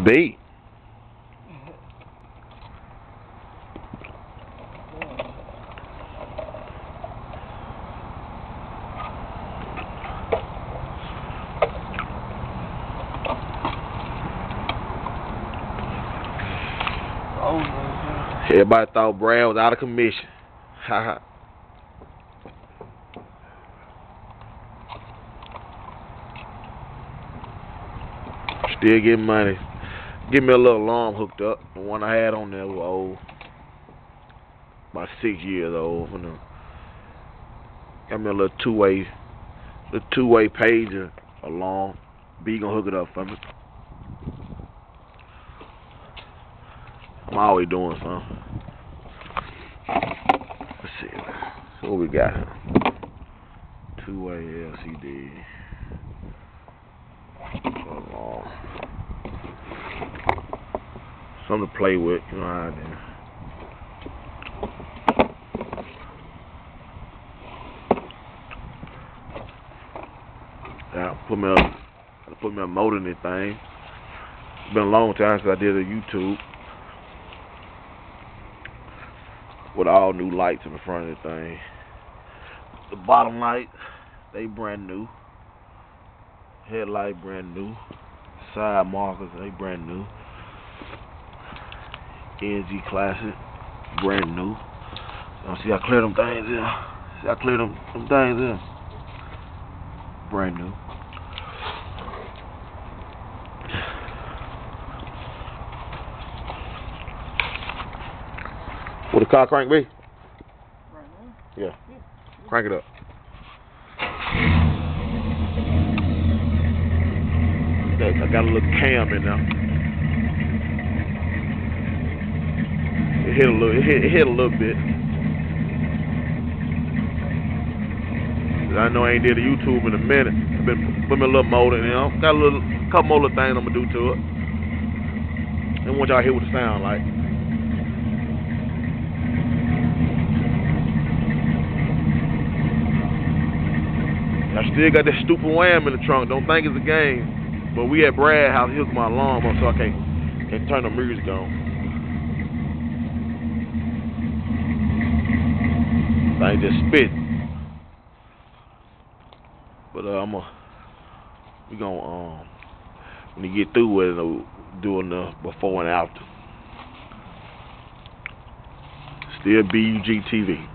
B. Everybody thought Brad was out of commission. Haha. Still getting money. Give me a little alarm hooked up. The one I had on there was old. About 6 years old. You know. Got me a little two-way pager alarm. B gonna hook it up for me. I'm always doing something. Let's see. So what we got here? Two-way LCD. Something to play with, you know how it is. Yeah, put me a motor in this thing. It's been a long time since I did a YouTube with all new lights in the front of the thing. The bottom light, they brand new. Headlight brand new. Side markers, they brand new. NG Classic, brand new. See I clear them things in. See I clear them things in. Brand new. What the car crank be? Right now? Yeah. Crank it up. I got a little cam in there. It hit a little bit. I know I ain't did a YouTube in a minute. I've been putting a little motor in there. Got a couple more little things I'm gonna do to it. And want y'all to hear what it sound like. I still got that stupid wham in the trunk. Don't think it's a game. But we at Brad house, he hooked my alarm up so I can't turn the music on. Thing just spit. But we gonna when you get through with it, doing the before and after. Still BUG TV.